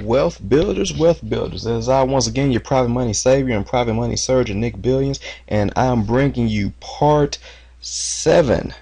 Wealth builders. As I once again, your private money savior and private money surgeon, Nick Billions, and I'm bringing you part 7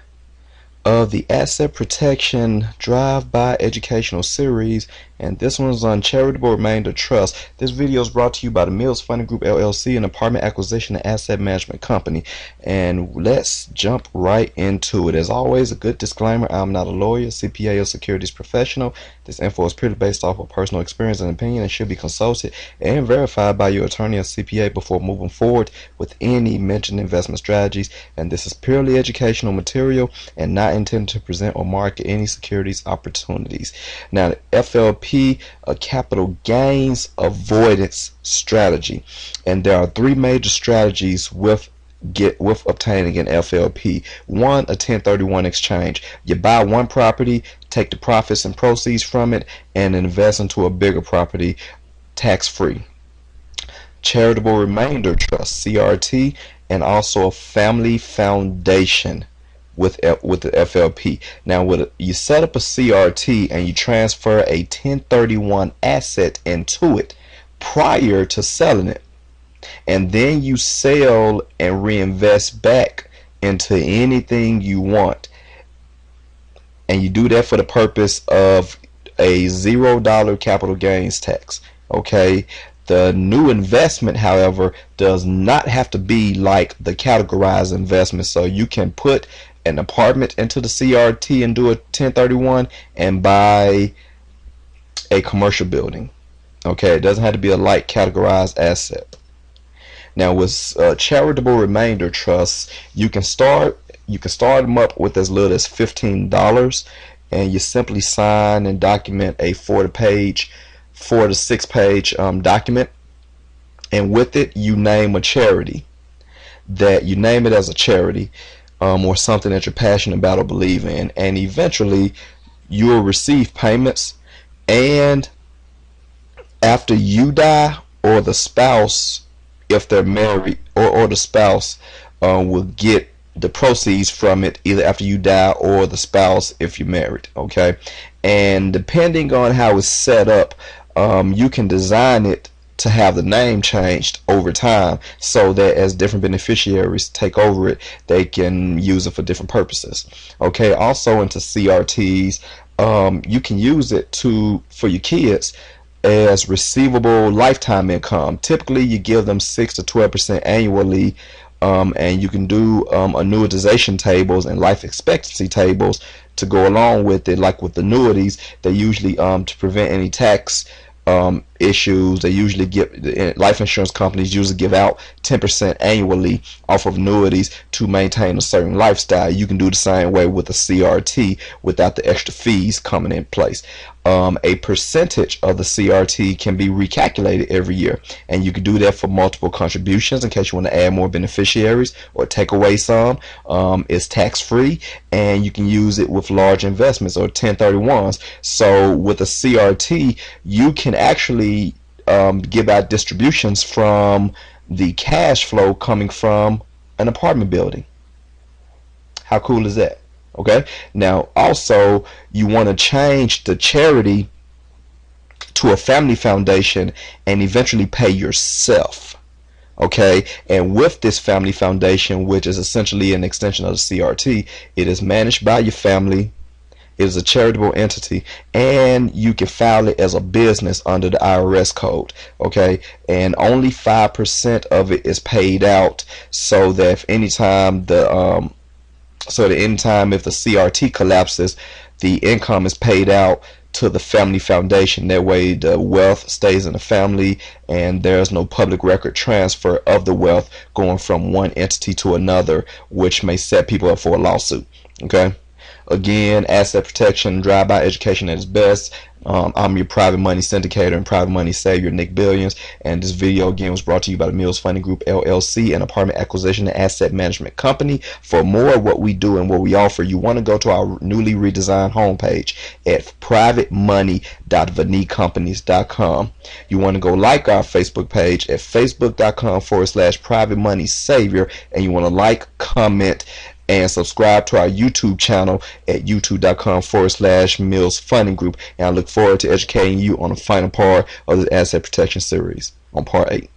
of the Asset Protection Drive-By Educational Series, and this one's on Charitable Remainder Trust. This video is brought to you by the Mills Funding Group LLC, an apartment acquisition and asset management company. And let's jump right into it. As always, a good disclaimer: I'm not a lawyer, CPA, or securities professional. This info is purely based off of personal experience and opinion and should be consulted and verified by your attorney or CPA before moving forward with any mentioned investment strategies. And this is purely educational material and not intended to present or market any securities opportunities. Now, the FLP, a capital gains avoidance strategy, and there are 3 major strategies with obtaining an FLP. One, a 1031 exchange. You buy one property, take the profits and proceeds from it, and invest into a bigger property tax-free. Charitable Remainder Trust, CRT, and also a family foundation with the FLP. Now, you set up a CRT and you transfer a 1031 asset into it prior to selling it, and then you sell and reinvest back into anything you want, and you do that for the purpose of a $0 capital gains tax. Okay, the new investment, however, does not have to be like the categorized investment. So you can put an apartment into the CRT and do a 1031 and buy a commercial building. Okay, it doesn't have to be a light categorized asset. Now, with charitable remainder trusts, you can start them up with as little as $15, and you simply sign and document a 4 to 6 page document, and with it you name a charity, that you name it as a charity, or something that you're passionate about or believe in, and eventually you'll receive payments. And after you die, or the spouse, if they're married, or the spouse will get the proceeds from it either after you die or the spouse if you're married. Okay, and depending on how it's set up, you can design it to have the name changed over time, so that as different beneficiaries take over it, they can use it for different purposes. Okay, also into CRTs, you can use it for your kids as receivable lifetime income. Typically you give them 6 to 12% annually, and you can do annuitization tables and life expectancy tables to go along with it. Like with annuities, they usually to prevent any tax issues, they usually life insurance companies usually give out 10% annually off of annuities to maintain a certain lifestyle. You can do the same way with a CRT without the extra fees coming in place. A percentage of the CRT can be recalculated every year, and you can do that for multiple contributions in case you want to add more beneficiaries or take away some. It's tax free, and you can use it with large investments or 1031s. So with a CRT, you can actually give out distributions from the cash flow coming from an apartment building. How cool is that? Okay, now also you want to change the charity to a family foundation and eventually pay yourself. Okay, and with this family foundation, which is essentially an extension of the CRT, it is managed by your family. It is a charitable entity, and you can file it as a business under the IRS code. Okay, and only 5% of it is paid out, so that if anytime if the CRT collapses, the income is paid out to the family foundation. That way the wealth stays in the family, and there's no public record transfer of the wealth going from one entity to another, which may set people up for a lawsuit. Okay, again, asset protection, drive-by education at its best. I'm your private money syndicator and private money savior, Nick Billions, and this video again was brought to you by the Mills Funding Group LLC, an apartment acquisition and asset management company. For more of what we do and what we offer, you want to go to our newly redesigned homepage at privatemoney.vaneycompanies.com. You want to go like our Facebook page at facebook.com/private money savior, and you want to like, comment, and subscribe to our YouTube channel at youtube.com/Mills Funding Group. And I look forward to educating you on the final part of the asset protection series on part 8.